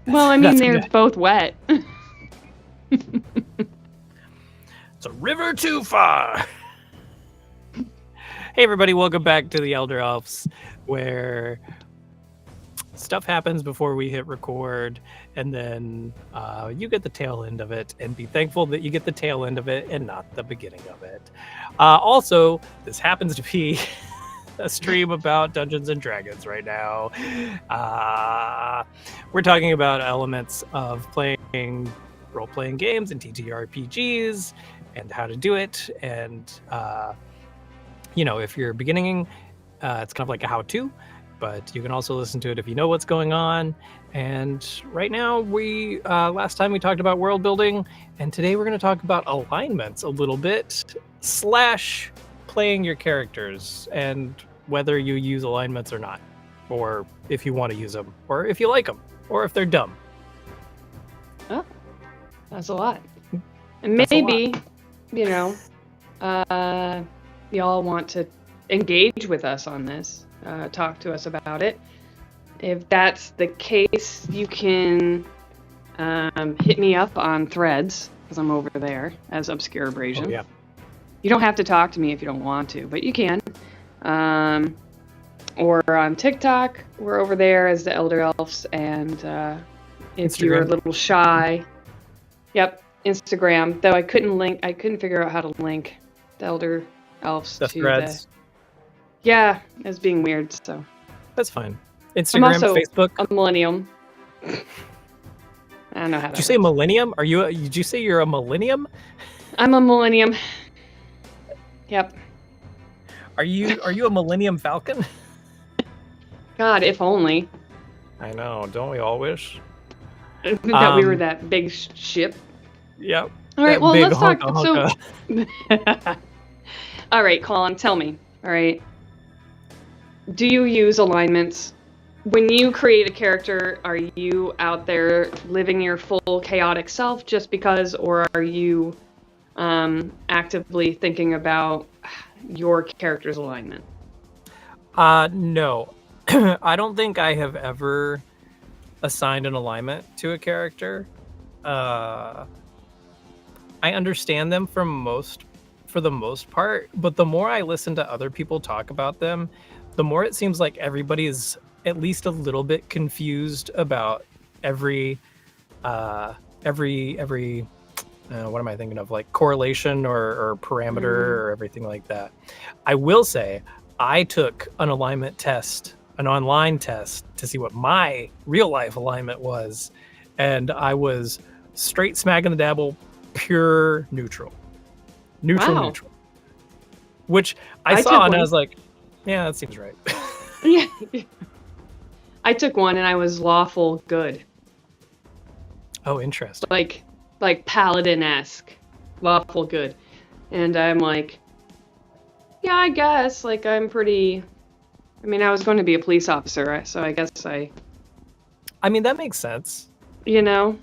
Well, I mean, they're good. both wet. It's a river too far. Hey, everybody, welcome back to the Elder Elves, where stuff happens before we hit record, and then you get the tail end of it, and be thankful that you get the tail end of it and not the beginning of it. Also, this happens to be a stream about Dungeons and Dragons right now. We're talking about elements of playing role-playing games and TTRPGs and how to do it. And, if you're beginning, it's kind of like a how-to, but you can also listen to it if you know what's going on. And right now, last time we talked about world building, and today we're going to talk about alignments a little bit, / playing your characters and whether you use alignments or not, or if you want to use them, or if you like them, or if they're dumb. Oh, that's a lot. And maybe, y'all want to engage with us on this, talk to us about it. If that's the case, you can hit me up on Threads, because I'm over there as Obscure Abrasion. Oh, yeah. You don't have to talk to me if you don't want to, but you can. Or on TikTok, we're over there as the Elder Elves, and if Instagram. you're a little shy, Instagram. Though I couldn't figure out how to link the Elder Elves The to Threads. it's being weird. So That's fine. I'm Instagram, also Facebook. a millennium. I don't know how. Did you say millennium? Did you say you're a millennium? I'm a millennium. Yep. Are you a Millennium Falcon? God, if only I know. Don't we all wish? that we were that big ship. Yep. All right. That Well, big let's talk. honka. So, all right, Colin, tell me. All right. Do you use alignments when you create a character? Are you out there living your full chaotic self just because, or are you actively thinking about your character's alignment? No. I don't think I have ever assigned an alignment to a character. I understand them for the most part, but the more I listen to other people talk about them, the more it seems like everybody is at least a little bit confused about every what am I thinking of? Like correlation or parameter or everything like that. I will say I took an alignment test, an online test, to see what my real life alignment was, and I was straight smack in the dabble, pure neutral. Neutral. Which I saw and I was like, yeah, that seems right. Yeah. I took one and I was lawful good. Oh, interesting. Like Paladin-esque, lawful good. And I'm like, yeah, I guess, like, I'm pretty... I mean, I was going to be a police officer, so I guess I mean, that makes sense. Do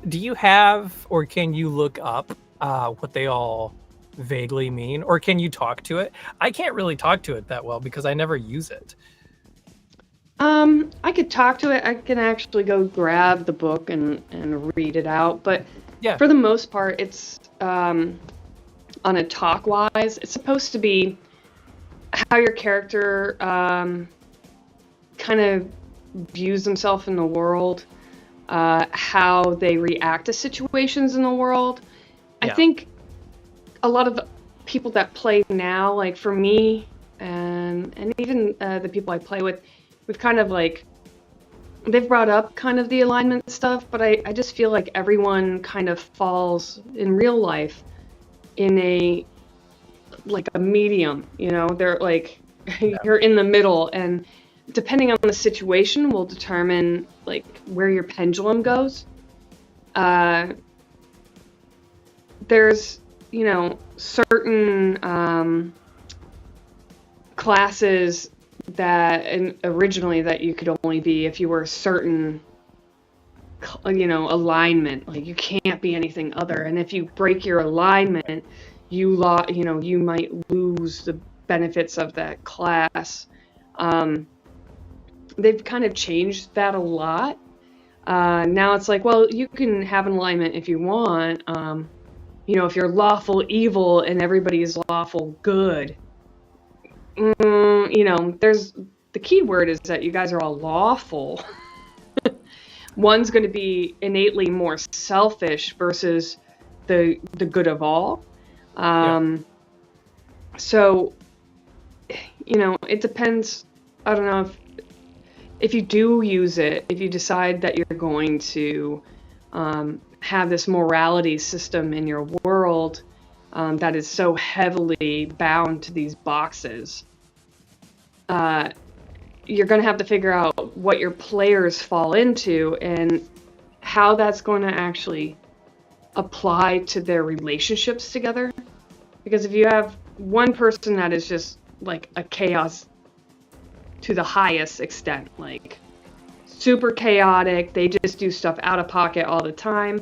you have, or can you look up what they all vaguely mean, or can you talk to it? I can't really talk to it that well because I never use it. I could talk to it. I can actually go grab the book and read it out. But yeah, for the most part, it's on a talk-wise. It's supposed to be how your character kind of views themselves in the world, how they react to situations in the world. Yeah. I think a lot of the people that play now, like for me, and even the people I play with, we've kind of like, they've brought up kind of the alignment stuff, but I just feel like everyone kind of falls in real life in a medium, they're like, you're in the middle, and depending on the situation will determine like where your pendulum goes. There's, certain classes that originally that you could only be if you were a certain alignment. Like you can't be anything other, and if you break your alignment, you might lose the benefits of that class. they've kind of changed that a lot. Now it's like, well, you can have an alignment if you want. If you're lawful evil and everybody is lawful good, there's the key word is that you guys are all lawful. One's going to be innately more selfish versus the good of all. So, it depends. I don't know if you do use it, if you decide that you're going to have this morality system in your world that is so heavily bound to these boxes, you're going to have to figure out what your players fall into and how that's going to actually apply to their relationships together. Because if you have one person that is just like a chaos to the highest extent, like super chaotic, they just do stuff out of pocket all the time,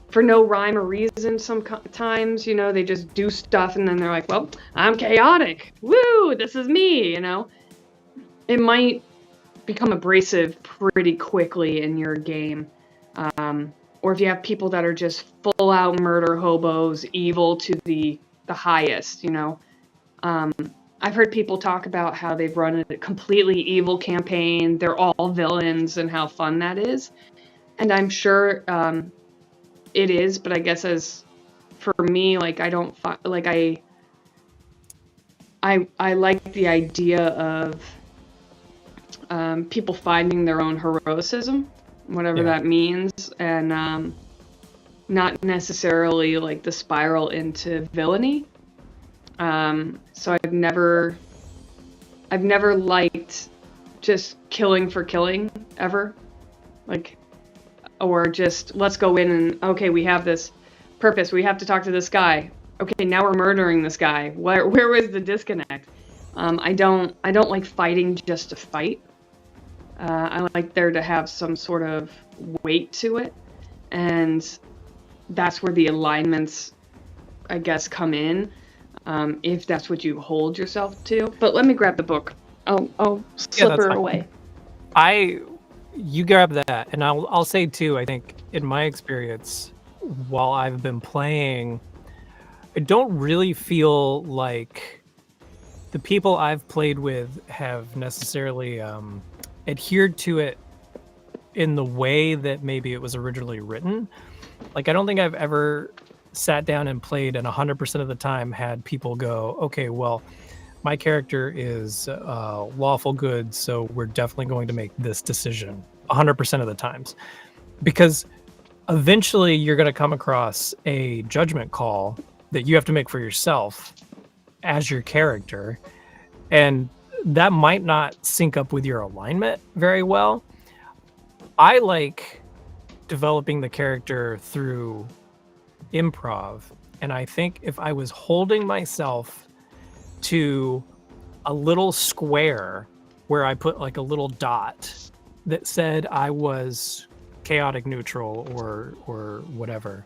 for no rhyme or reason. Sometimes, they just do stuff and then they're like, well, I'm chaotic, woo, this is me. It might become abrasive pretty quickly in your game. Or if you have people that are just full out murder hobos, evil to the highest, I've heard people talk about how they've run a completely evil campaign. They're all villains and how fun that is. And I'm sure it is, but I guess as for me, like I don't like I like the idea of people finding their own heroicism, whatever that means, and not necessarily like the spiral into villainy. So I've never liked just killing for killing ever, like, or just let's go in and okay, we have this purpose, we have to talk to this guy. Okay, now we're murdering this guy. Where was the disconnect? I don't like fighting just to fight. I like there to have some sort of weight to it, and that's where the alignments, I guess, come in, if that's what you hold yourself to. But let me grab the book. I'll slip her away. You grab that, and I'll say too, I think in my experience, while I've been playing, I don't really feel like the people I've played with have necessarily adhered to it in the way that maybe it was originally written. Like, I don't think I've ever sat down and played and 100% of the time had people go, okay, well, my character is lawful good, so we're definitely going to make this decision 100% of the times. Because eventually you're going to come across a judgment call that you have to make for yourself as your character, and that might not sync up with your alignment very well. I like developing the character through improv, and I think if I was holding myself to a little square where I put like a little dot that said I was chaotic neutral or whatever,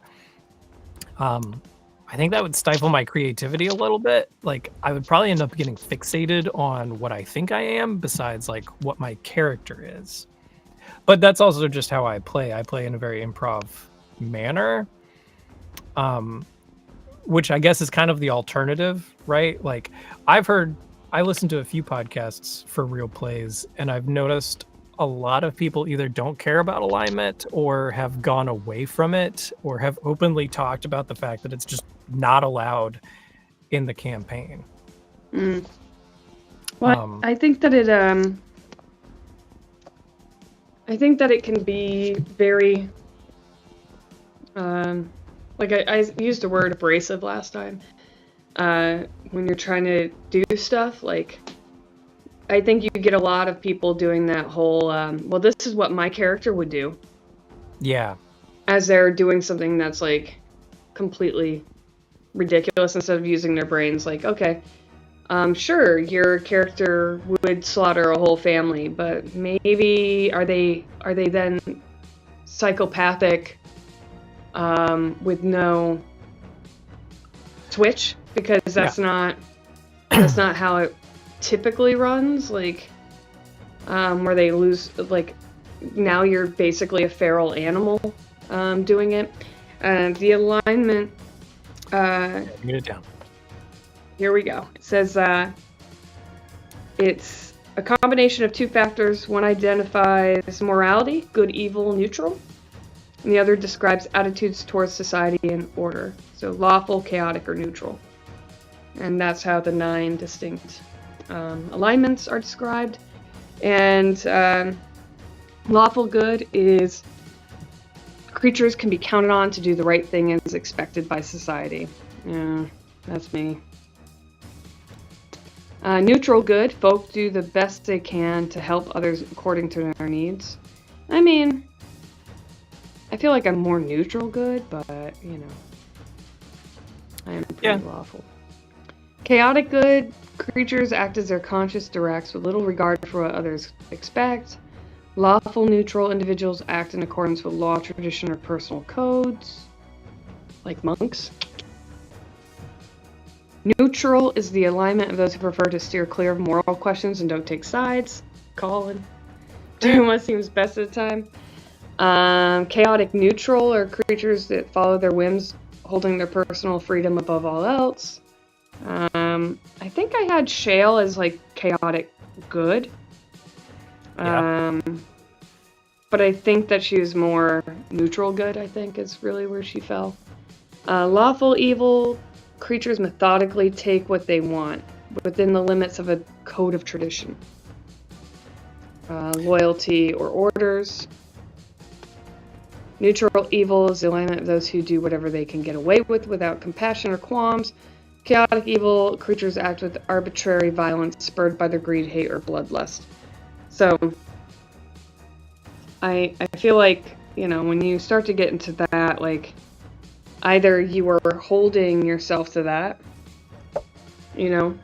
I think that would stifle my creativity a little bit. Like, I would probably end up getting fixated on what I think I am besides like what my character is. But that's also just how I play. I play in a very improv manner, which I guess is kind of the alternative, right? Like, I listened to a few podcasts for real plays, and I've noticed a lot of people either don't care about alignment or have gone away from it or have openly talked about the fact that it's just not allowed in the campaign. Well, I think that it can be very like I used the word abrasive last time, when you're trying to do stuff. Like, I think you get a lot of people doing that whole well, this is what my character would do, as they're doing something that's like completely ridiculous, instead of using their brains. Like, okay, sure, your character would slaughter a whole family, but maybe are they then psychopathic with no switch? Because that's not how it typically runs. Like, where they lose, like, now you're basically a feral animal doing it. The alignment, Get it down. here we go. It says it's a combination of two factors. One identifies morality, good, evil, neutral, and the other describes attitudes towards society and order. So lawful, chaotic, or neutral. And that's how the 9 distinct alignments are described. And lawful good is creatures can be counted on to do the right thing as expected by society. Yeah, that's me. Neutral good, folk do the best they can to help others according to their needs. I mean, I feel like I'm more neutral good, but, you know, I am pretty lawful. Chaotic good, creatures act as their conscience directs with little regard for what others expect. Lawful neutral individuals act in accordance with law, tradition, or personal codes, like monks. Neutral is the alignment of those who prefer to steer clear of moral questions and don't take sides. Colin. Doing what seems best at the time. Chaotic neutral are creatures that follow their whims, holding their personal freedom above all else. I think I had Shale as like chaotic good. Yeah. But I think that she was more neutral good, I think, is really where she fell. Lawful evil, creatures methodically take what they want, within the limits of a code of tradition. Loyalty or orders. Neutral evil is the alignment of those who do whatever they can get away with without compassion or qualms. Chaotic evil, creatures act with arbitrary violence spurred by their greed, hate, or bloodlust. So, I feel like, you know, when you start to get into that, like, either you are holding yourself to that, you know,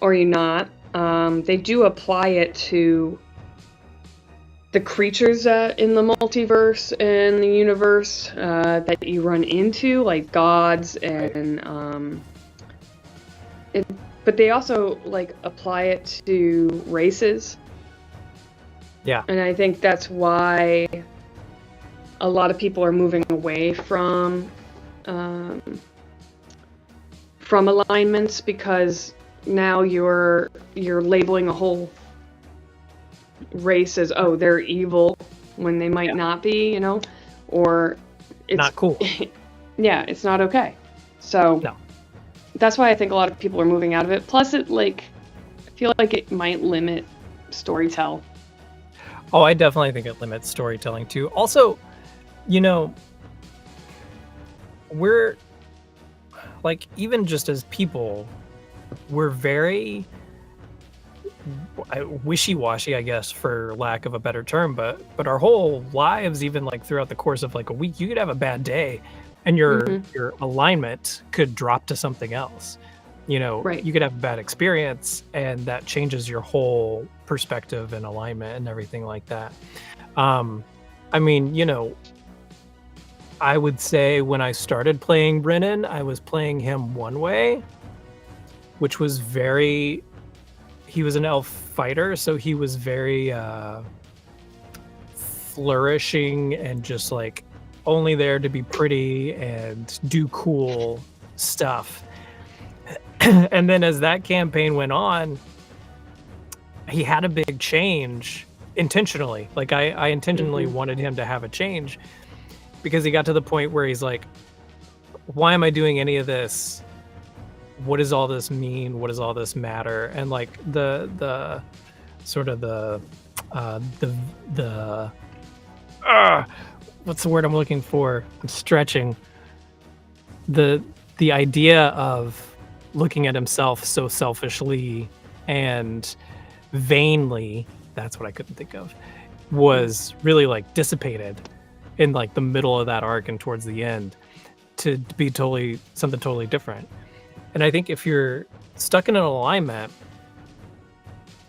or you're not. They do apply it to the creatures in the multiverse and the universe that you run into, like gods and but they also like apply it to races. Yeah. And I think that's why a lot of people are moving away from alignments, because now you're labeling a whole race as, oh, they're evil when they might not be, you know, or it's not cool. Yeah, it's not okay. So no. That's why I think a lot of people are moving out of it. Plus, it I feel like it might limit storytelling. Oh, I definitely think it limits storytelling too. Also, you know, we're like, even just as people, we're very wishy-washy, I guess, for lack of a better term, but our whole lives, even like throughout the course of like a week, you could have a bad day and your alignment could drop to something else. You know, right. You could have a bad experience and that changes your whole perspective and alignment and everything like that. I mean, you know, I would say when I started playing Brennan, I was playing him one way, which was he was an elf fighter, so he was very flourishing and just like only there to be pretty and do cool stuff. And then as that campaign went on, he had a big change intentionally. Like I intentionally wanted him to have a change, because he got to the point where he's like, why am I doing any of this? What does all this mean? What does all this matter? And like the sort of the what's the word I'm looking for? I'm stretching. The idea of looking at himself so selfishly and vainly, that's what I couldn't think of, was really like dissipated in like the middle of that arc and towards the end to be something totally different. And I think if you're stuck in an alignment,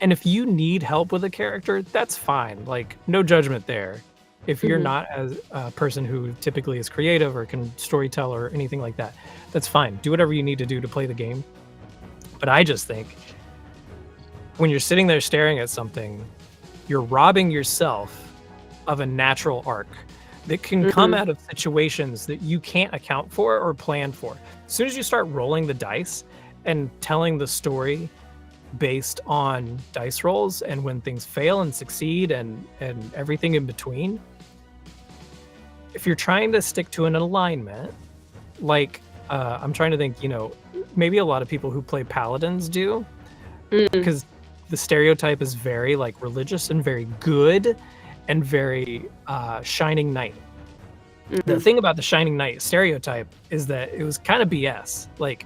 and if you need help with a character, that's fine. Like, no judgment there. If you're not as a person who typically is creative or can storytell or anything like that, that's fine. Do whatever you need to do to play the game. But I just think when you're sitting there staring at something you're robbing yourself of a natural arc that can come out of situations that you can't account for or plan for. As soon as you start rolling the dice and telling the story based on dice rolls, and when things fail and succeed and everything in between, if you're trying to stick to an alignment, like I'm trying to think, maybe a lot of people who play paladins do, because the stereotype is very like religious and very good and very shining knight. The thing about the shining knight stereotype is that it was kind of BS. Like,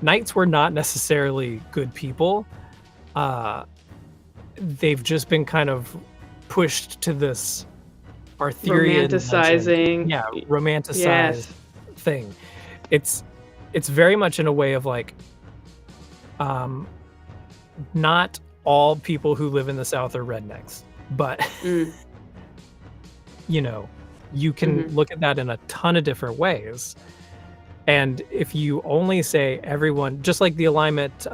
knights were not necessarily good people. They've just been kind of pushed to this Arthurian romanticizing romanticized thing. It's very much in a way of like, not all people who live in the South are rednecks, but you can look at that in a ton of different ways. And if you only say everyone, just like the alignment,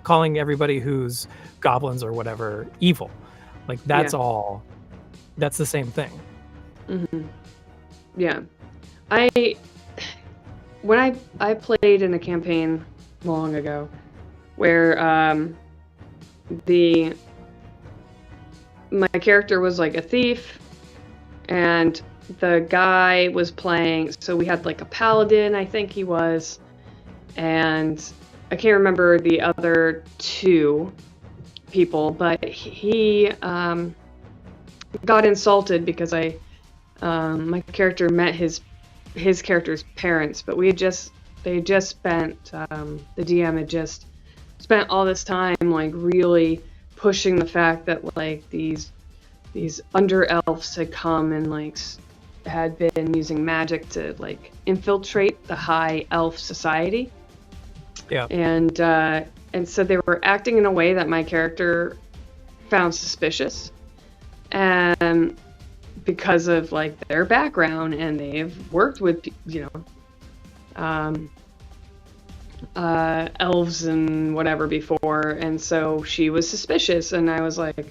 calling everybody who's goblins or whatever evil, like that's all, that's the same thing. Yeah. When I played in a campaign long ago where my character was like a thief, and the guy was playing, so we had like a paladin, I think he was, and I can't remember the other two people, but he got insulted because my character met his character's parents, but they had just spent, the DM had just spent all this time like really pushing the fact that like these under elves had come and like had been using magic to like infiltrate the high elf society. Yeah. And so they were acting in a way that my character found suspicious, and because of like their background, and they've worked with elves and whatever before, and so she was suspicious, and I was like,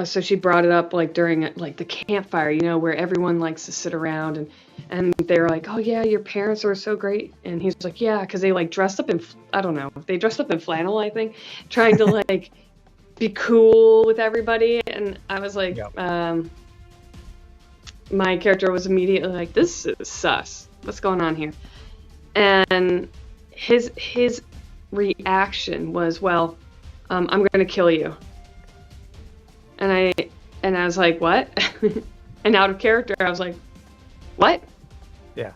so she brought it up like during like the campfire, where everyone likes to sit around, and they're like, oh yeah, your parents were so great, and he's like, yeah, because they like dressed up in, I don't know, they dressed up in flannel, I think, trying to like be cool with everybody, and I was like, my character was immediately like, this is sus, what's going on here? And his reaction was, well, I'm going to kill you. And I was like, what? And out of character, I was like, what? Yeah.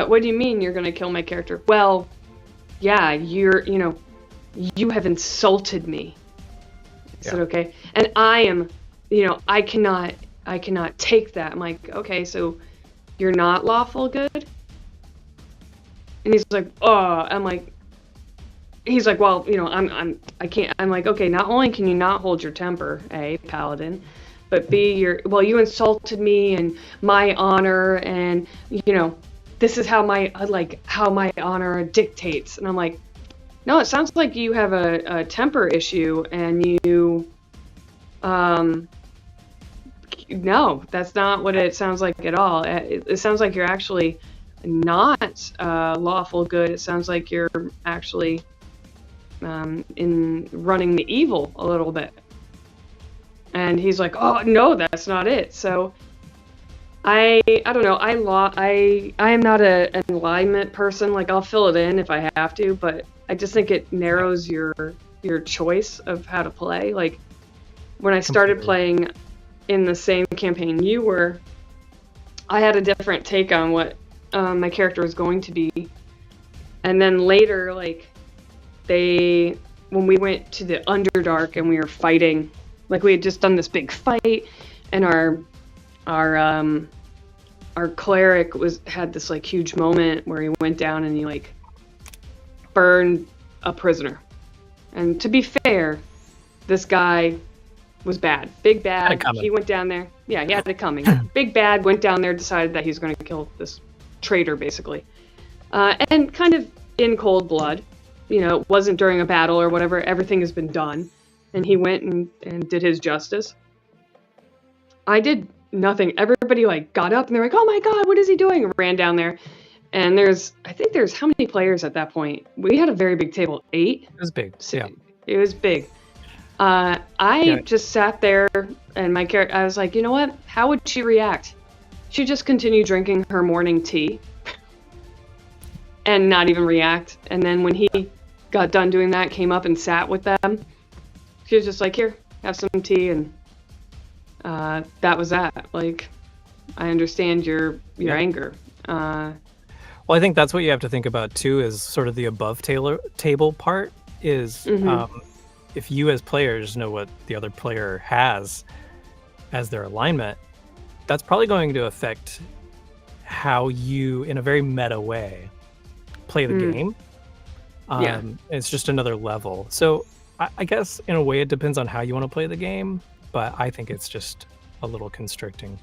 What do you mean you're going to kill my character? Well, yeah, you have insulted me. I said, okay. And I am, I cannot take that. I'm like, okay, so you're not lawful good? And he's like, oh, he's like, well, I can't. I'm like, okay, not only can you not hold your temper, A, paladin, but B, you insulted me and my honor, and this is how my honor dictates. And I'm like, no, it sounds like you have a temper issue, and you, no, that's not what it sounds like at all. It sounds like you're actually not lawful good. It sounds like you're actually in running the evil a little bit. And he's like, oh no, that's not it. So I don't know. I am not an alignment person. Like, I'll fill it in if I have to, but I just think it narrows your choice of how to play. Like, when I started playing in the same campaign you were, I had a different take on what my character was going to be. And then later, like, when we went to the Underdark and we were fighting, like, we had just done this big fight, and our cleric had this like huge moment where he went down and he like burned a prisoner. And to be fair, this guy was bad, big bad. He went down there. Yeah, he had it coming. Big bad, went down there, decided that he was going to kill this traitor, basically, and kind of in cold blood. it wasn't during a battle or whatever. Everything has been done. And he went and did his justice. I did nothing. Everybody like got up and they're like, "Oh my God, what is he doing?" And ran down there. And I think there's how many players at that point? We had a very big table, 8. It was big. Yeah. It was big. I just sat there and my character, I was like, you know what? How would she react? She'd just continue drinking her morning tea and not even react. And then when he got done doing that, came up and sat with them, she was just like, here, have some tea. And that was that. Like, I understand your anger. Well, I think that's what you have to think about too, is sort of the above table part is if you as players know what the other player has as their alignment, that's probably going to affect how you, in a very meta way, play the game. It's just another level. So I guess in a way it depends on how you want to play the game, but I think it's just a little constricting.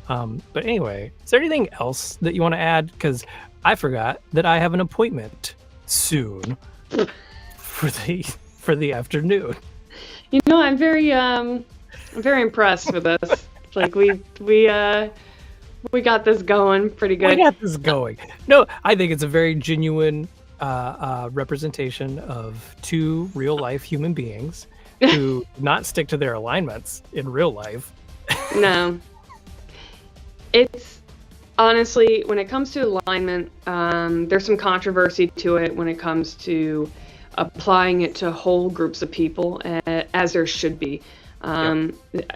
But anyway, is there anything else that you want to add? Because I forgot that I have an appointment soon for the afternoon. I'm very impressed with this. Like we got this going pretty good. We got this going. No, I think it's a very genuine representation of 2 real life human beings who not stick to their alignments in real life. No. It's honestly, when it comes to alignment, there's some controversy to it when it comes to applying it to whole groups of people, as there should be. I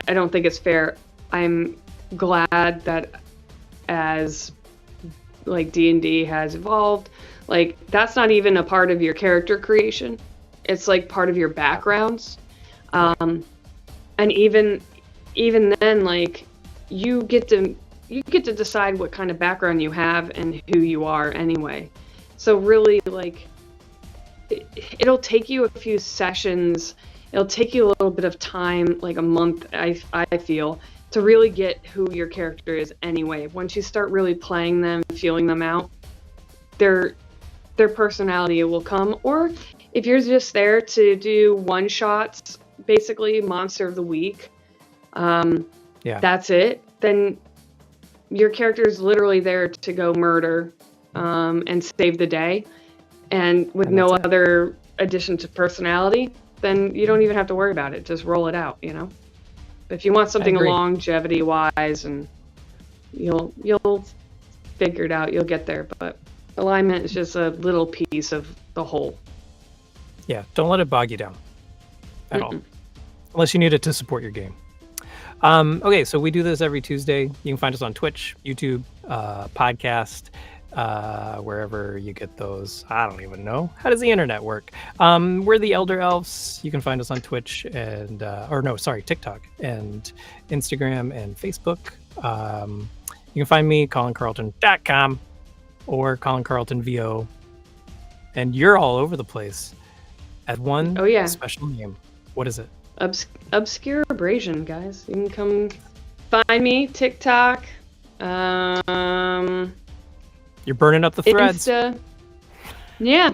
don't think it's fair. I'm glad that as like D&D has evolved, like that's not even a part of your character creation. It's like part of your backgrounds. And even then, like you get to decide what kind of background you have and who you are anyway. So really, like, it'll take you a few sessions. It'll take you a little bit of time, like a month, I feel, to really get who your character is anyway. Once you start really playing them, feeling them out, their personality will come. Or if you're just there to do one-shots, basically Monster of the Week, that's it, then your character is literally there to go murder and save the day. And with no other addition to personality, then you don't even have to worry about it. Just roll it out, But if you want something longevity-wise, and you'll figure it out, you'll get there. But alignment is just a little piece of the whole. Yeah, don't let it bog you down at all, unless you need it to support your game. Okay, so we do this every Tuesday. You can find us on Twitch, YouTube, podcast, wherever you get those. I don't even know. How does the internet work? We're the Elder Elves. You can find us on Twitch and TikTok and Instagram and Facebook. You can find me, ColinCarlton.com or Colin Carlton VO. And you're all over the place at one special name. What is it? Obscure Abrasion, guys. You can come find me, TikTok. You're burning up the threads. Insta. Yeah,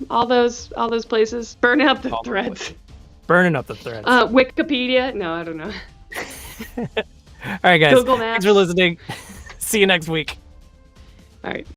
all those places. Burning up the threads. Burning up the threads. Wikipedia. No, I don't know. All right, guys. Google Maps. Thanks for listening. See you next week. All right.